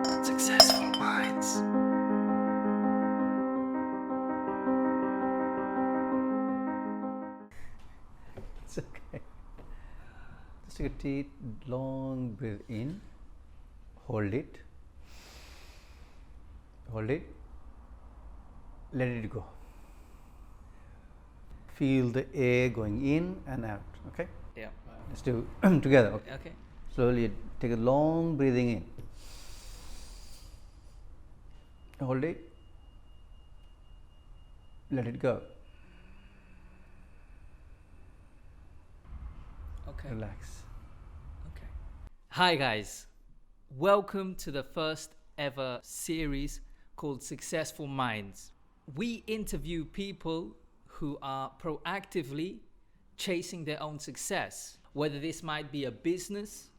Successful Minds. It's okay. Just take a deep, long breath in. Hold it. Hold it. Let it go. Feel the air going in and out. Okay? Yeah. Let's do together. Okay? Okay. Slowly take a long breathing in. Hold it. Let it go. Okay. Relax. Okay. Hi guys. Welcome to the first ever series called Successful Minds. We interview people who are proactively chasing their own success, whether this might be a business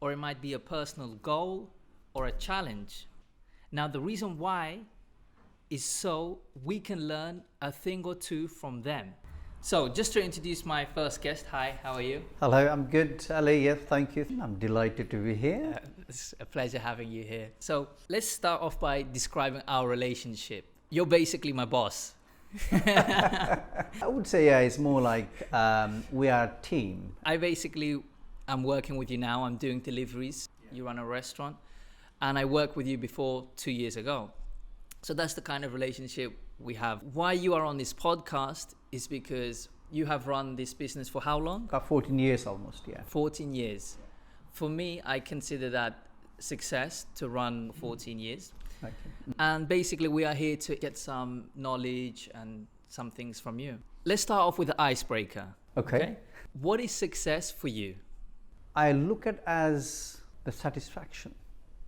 or it might be a personal goal or a challenge. Now, the reason why is so we can learn a thing or two from them. So, just to introduce my first guest, hi, how are you? Hello, I'm good, Ali. Yes, thank you. I'm delighted to be here. It's a pleasure having you here. So, let's start off by describing our relationship. You're basically my boss. I would say, yeah, it's more like we are a team. I'm working with you now. I'm doing deliveries. You run a restaurant. And I worked with you before 2 years ago. So that's the kind of relationship we have. Why you are on this podcast is because you have run this business for how long? Got 14 years almost, yeah. 14 years. For me, I consider that success to run 14 years. Thank you. And basically, we are here to get some knowledge and some things from you. Let's start off with the icebreaker. Okay. What is success for you? I look at as the satisfaction.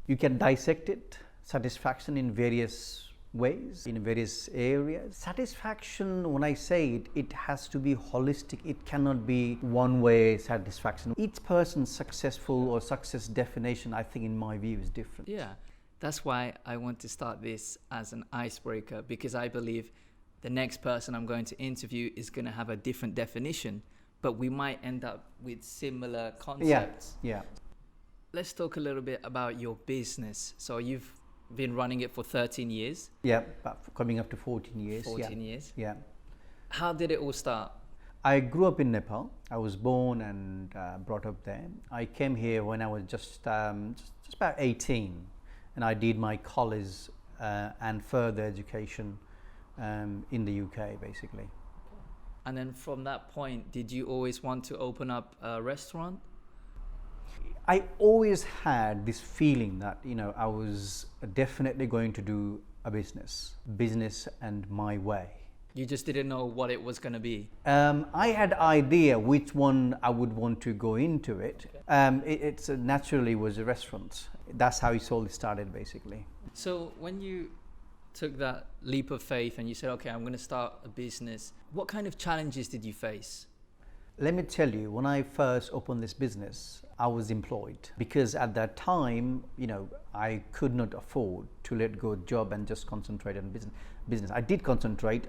You can dissect it, satisfaction in various ways, in various areas. Satisfaction, when I say it, it has to be holistic. It cannot be one-way satisfaction. Each person's successful or success definition, I think in my view, is different. Yeah, that's why I want to start this as an icebreaker, because I believe the next person I'm going to interview is going to have a different definition, but we might end up with similar concepts. Yeah. Let's talk a little bit about your business. So you've been running it for 13 years. Yeah, but coming up to 14 years. 14 years. Yeah. How did it all start? I grew up in Nepal. I was born and brought up there. I came here when I was just about 18, and I did my college and further education in the UK, basically. And then from that point, did you always want to open up a restaurant? I always had this feeling that, I was definitely going to do a business and my way. You just didn't know what it was going to be. I had idea which one I would want to go into it. Okay. It's naturally was a restaurant. That's how it all started, basically. So when you took that leap of faith and you said, okay, I'm going to start a business, what kind of challenges did you face? Let me tell you, when I first opened this business, I was employed because at that time, I could not afford to let go job and just concentrate on business. I did concentrate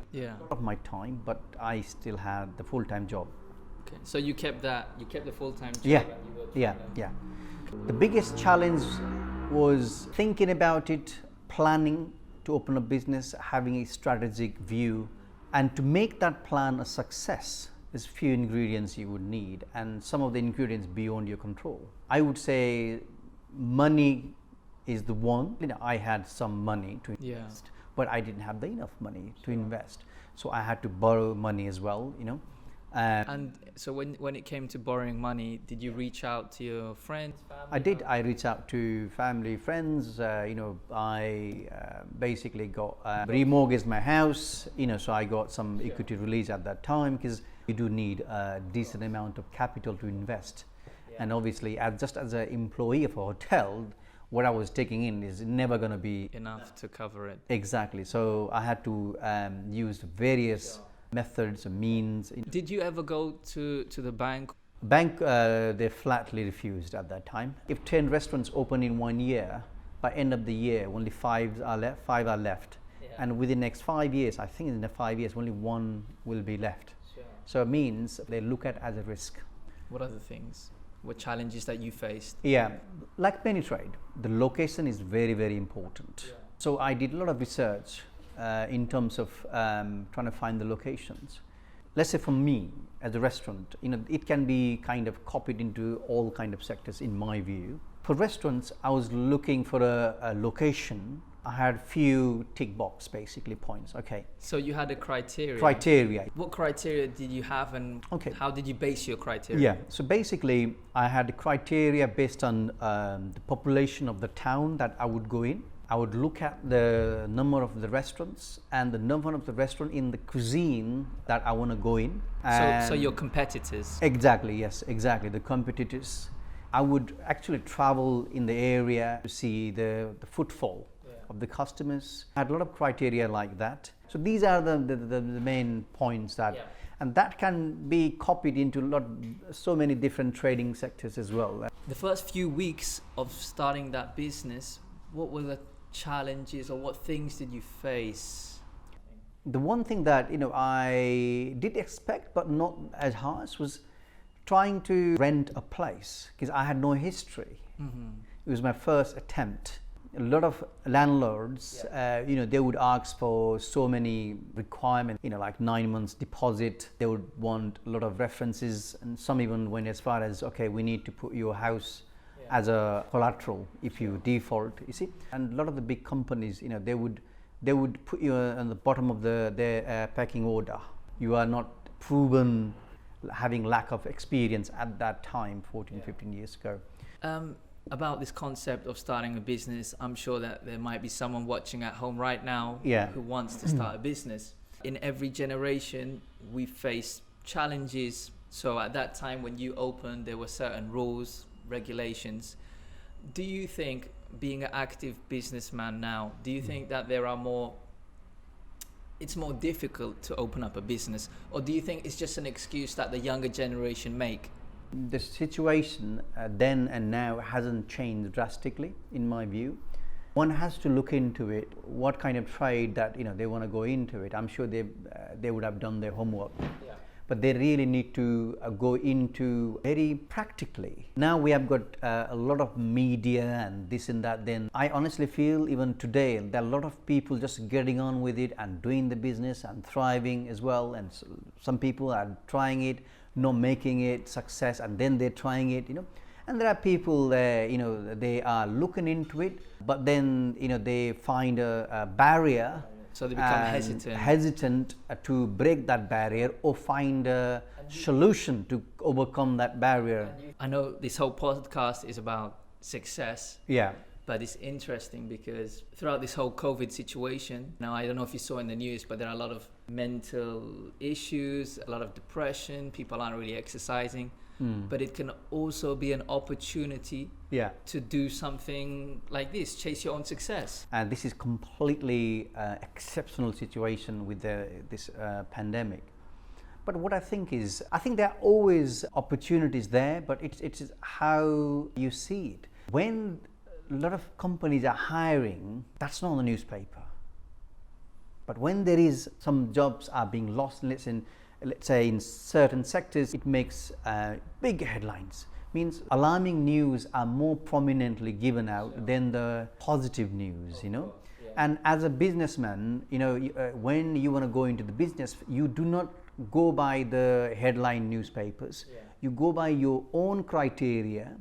of my time, but I still had the full-time job. Okay, so you kept the full-time job. Yeah, and you worked yeah, from yeah. The biggest challenge was thinking about it, planning to open a business, having a strategic view, and to make that plan a success. There's few ingredients you would need, and some of the ingredients beyond your control. I would say money is the one. I had some money to invest, but I didn't have enough money to invest. So I had to borrow money as well, And so when it came to borrowing money, did you reach out to your friends, family? I did. I reached out to family, friends. I basically got remortgaged my house. So I got some equity release at that time because you do need a decent amount of capital to invest. And obviously, as an employee of a hotel, what I was taking in is never going to be enough to cover it. Exactly. So I had to use various methods and means. Did you ever go to the bank? Bank, they flatly refused at that time. If 10 restaurants open in 1 year, by end of the year, only 5 are left. Yeah. And within the next 5 years, I think in the 5 years, only 1 will be left. Sure. So it means they look at as a risk. What other things? What challenges that you faced? Yeah, Like many trade, the location is very, very important. Yeah. So I did a lot of research in terms of trying to find the locations. Let's say for me as a restaurant, it can be kind of copied into all kind of sectors in my view. For restaurants, I was looking for a location. I had few tick box basically points. Okay. So you had a criteria. Criteria. What criteria did you have, and how did you base your criteria? Yeah. So basically, I had criteria based on the population of the town that I would go in. I would look at the number of the restaurants and the number of the restaurant in the cuisine that I want to go in. So your competitors. Exactly. Yes. Exactly. The competitors. I would actually travel in the area to see the footfall of the customers. I had a lot of criteria like that. So these are the main points that, and that can be copied into so many different trading sectors as well. The first few weeks of starting that business, what were the challenges or what things did you face? The one thing that I did expect but not as harsh was trying to rent a place, because I had no history. It was my first attempt. A lot of landlords, they would ask for so many requirements, like 9 months deposit. They would want a lot of references, and some even went as far as, okay, we need to put your house as a collateral if you default, you see. And a lot of the big companies, they would put you on the bottom of their pecking order. You are not proven, having lack of experience at that time, 15 years ago. About this concept of starting a business, I'm sure that there might be someone watching at home right now who wants to start a business. In every generation, we face challenges. So at that time when you opened, there were certain rules, regulations. Do you think, being an active businessman now, do you think that it's more difficult to open up a business, or do you think it's just an excuse that the younger generation make? The situation then and now hasn't changed drastically, in my view. One has to look into it, what kind of trade that they want to go into it. I'm sure they would have done their homework. But they really need to go into very practically. Now we have got a lot of media and this and that. Then I honestly feel even today there are a lot of people just getting on with it and doing the business and thriving as well. And some people are trying it, not making it success, and then they're trying it. And there are people they are looking into it, but then they find a barrier. So they become hesitant to break that barrier or find a solution to overcome that barrier. I know this whole podcast is about success. Yeah. But it's interesting because throughout this whole COVID situation, now I don't know if you saw in the news, but there are a lot of mental issues, a lot of depression, people aren't really exercising. But it can also be an opportunity to do something like this, chase your own success. And this is completely exceptional situation with this pandemic. But what I think there are always opportunities there, but it's how you see it. When a lot of companies are hiring, that's not on the newspaper. But when there is some jobs are being lost, let's say in certain sectors, it makes big headlines. Means alarming news are more prominently given out than the positive news, And as a businessman, when you want to go into the business, you do not go by the headline newspapers. You go by your own criteria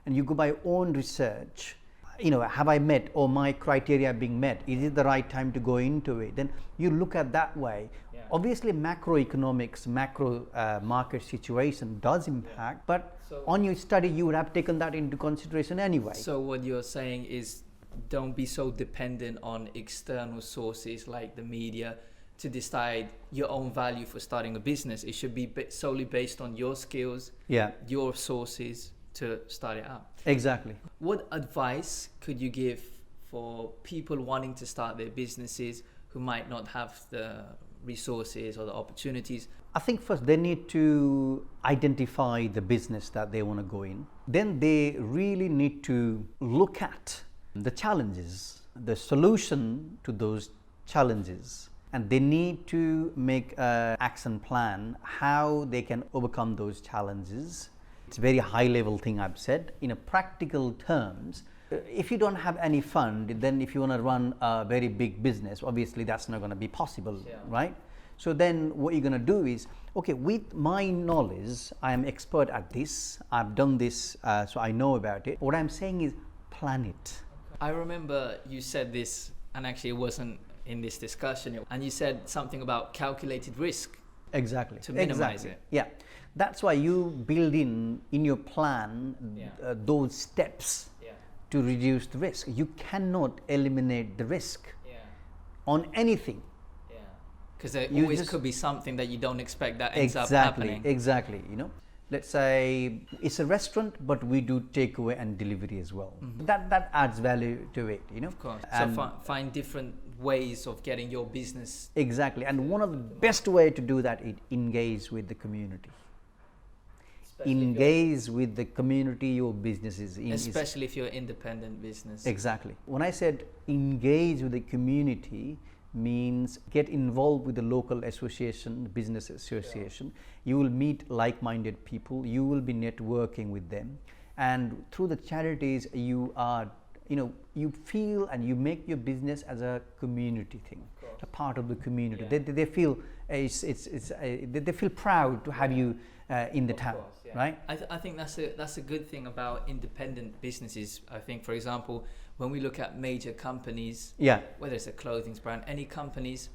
and you go by your own research. Have I met, or my criteria being met? Is it the right time to go into it? Then you look at that way. Obviously, macroeconomics, macro market situation does impact, but on your study, you would have taken that into consideration anyway. So what you're saying is, don't be so dependent on external sources like the media to decide your own value for starting a business. It should be solely based on your skills, your sources to start it out. Exactly. What advice could you give for people wanting to start their businesses who might not have the resources or the opportunities? I think first they need to identify the business that they want to go in. Then they really need to look at the challenges, the solution to those challenges, and they need to make an action plan how they can overcome those challenges. it's very high level thing I've said. In a practical terms, if you don't have any fund, then if you want to run a very big business, obviously that's not going to be possible, right? So then what you're going to do is, okay, with my knowledge, I am expert at this, I've done this, so I know about it. What I'm saying is plan it. I remember you said this, and actually it wasn't in this discussion, and you said something about calculated risk. Exactly. To minimize it. Yeah. That's why you build in your plan those steps to reduce the risk. You cannot eliminate the risk on anything. Because there always could be something that you don't expect that ends up happening. Exactly. You know, let's say it's a restaurant, but we do takeaway and delivery as well. That adds value to it. You know, of course. So find different ways of getting your business. Exactly. And one of the best way to do that is engage with the community. Engage with the community your business is in. Especially if you're an independent business. Exactly. When I said engage with the community, means get involved with the local association, business association. You will meet like-minded people. You will be networking with them, and through the charities, you are, you feel and you make your business as a community thing, a part of the community. They feel they feel proud to have you in the town, right? I think that's a good thing about independent businesses. I think, for example, when we look at major companies, whether it's a clothing brand, any companies,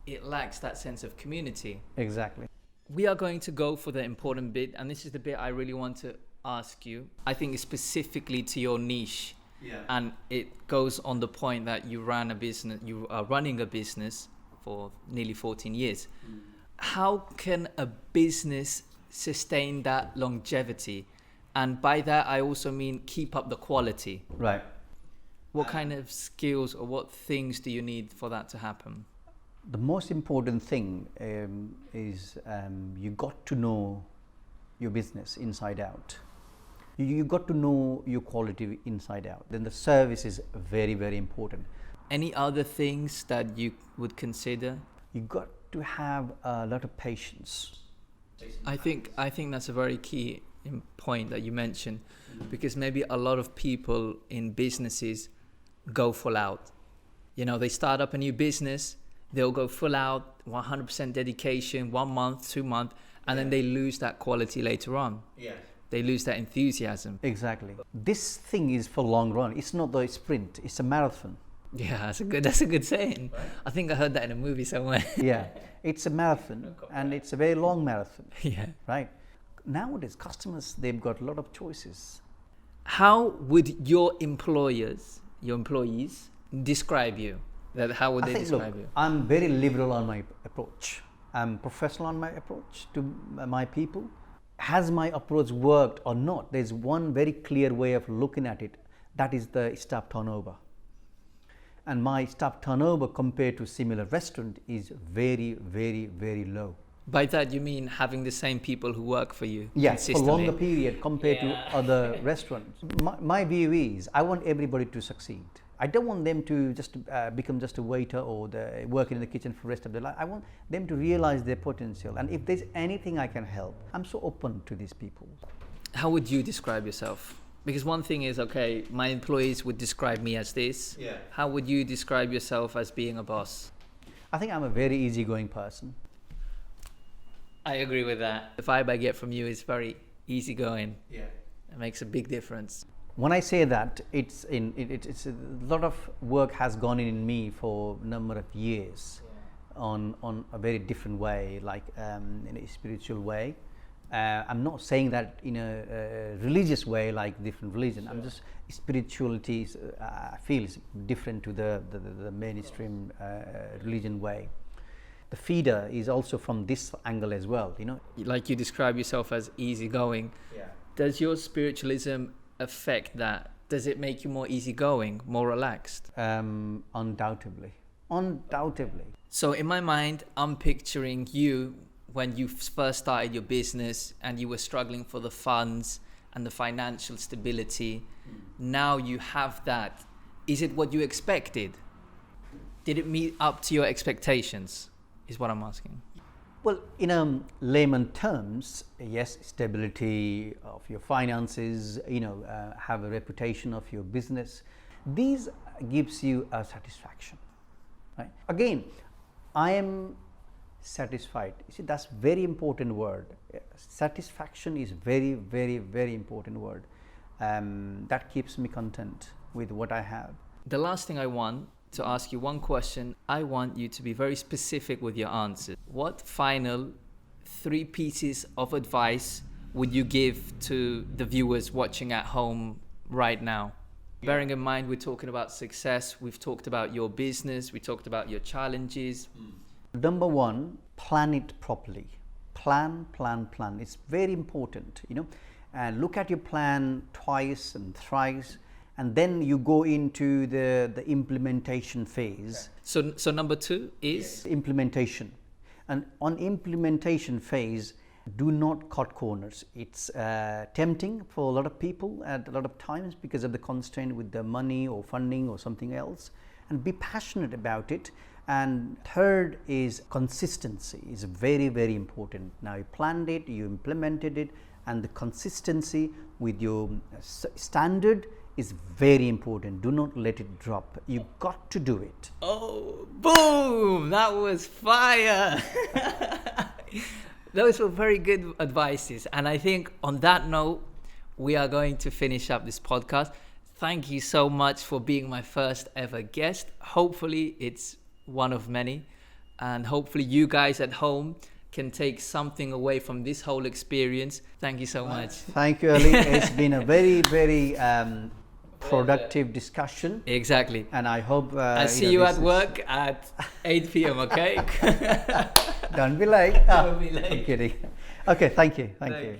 it lacks that sense of community. Exactly. We are going to go for the important bit, and this is the bit I really want to ask you. I think it's specifically to your niche, and it goes on the point that you are running a business for nearly 14 years. How can a business sustain that longevity? And by that, I also mean keep up the quality. Right. What kind of skills or what things do you need for that to happen? The most important thing is you got to know your business inside out. You got to know your quality inside out. Then the service is very, very important. Any other things that you would consider? You got to have a lot of patience. I think that's a very key point that you mentioned, because maybe a lot of people in businesses go full out. They start up a new business, they'll go full out, 100% dedication, 1 month, 2 months, and then they lose that quality later on. They lose that enthusiasm. Exactly. This thing is for long run. It's not the sprint, it's a marathon. Yeah, that's a good saying. Right? I think I heard that in a movie somewhere. Yeah, it's a marathon, and it's a very long marathon. Yeah. Right. Nowadays, customers, they've got a lot of choices. How would your employees describe you? How would they describe you? I'm very liberal on my approach. I'm professional on my approach to my people. Has my approach worked or not? There's one very clear way of looking at it. That is the staff turnover. And my staff turnover compared to similar restaurant is very, very, very low. By that you mean having the same people who work for you? Yes, for longer period compared to other restaurants. My view is I want everybody to succeed. I don't want them to just become just a waiter or working in the kitchen for the rest of their life. I want them to realize their potential. And if there's anything I can help, I'm so open to these people. How would you describe yourself? Because one thing is, okay, my employees would describe me as this. Yeah. How would you describe yourself as being a boss? I think I'm a very easygoing person. I agree with that. The vibe I get from you is very easygoing. Yeah. It makes a big difference. When I say that, it's a lot of work has gone in me for a number of years on a very different way, like in a spiritual way. I'm not saying that in a religious way, like different religion. Sure. I'm just spirituality. I feel is different to the mainstream religion way. The feeder is also from this angle as well. Like you describe yourself as easygoing. Yeah. Does your spiritualism affect that? Does it make you more easygoing, more relaxed? Undoubtedly. So in my mind, I'm picturing you when you first started your business and you were struggling for the funds and the financial stability. Now you have that. Is it what you expected? Did it meet up to your expectations? Is what I'm asking. Well, in layman terms, yes, stability of your finances, have a reputation of your business. These gives you a satisfaction, right? Again, I am satisfied. You see, that's very important word. Satisfaction is very, very, very important word. That keeps me content with what I have. The last thing I want to ask you one question. I want you to be very specific with your answer. What final 3 pieces of advice would you give to the viewers watching at home right now? Yeah. Bearing in mind we're talking about success, we've talked about your business, we talked about your challenges. Number 1, plan it properly. Plan. It's very important, and look at your plan twice and thrice, and then you go into the implementation phase. So number 2 is? Implementation. And on implementation phase, do not cut corners. It's tempting for a lot of people at a lot of times because of the constraint with the money or funding or something else, and be passionate about it. And third is consistency is very, very important. Now you planned it, you implemented it, and the consistency with your standard is very important. Do not let it drop. You got to do it. Oh, boom! That was fire. Those were very good advices. And I think on that note, we are going to finish up this podcast. Thank you so much for being my first ever guest. Hopefully it's one of many. And hopefully you guys at home can take something away from this whole experience. Thank you so much. Thank you, Ali. It's been a very, very productive discussion. Exactly. And I hope I'll see you at work at 8 p.m. Okay? Don't be late. Don't be late. I'm kidding. Okay, thank you. Thank you.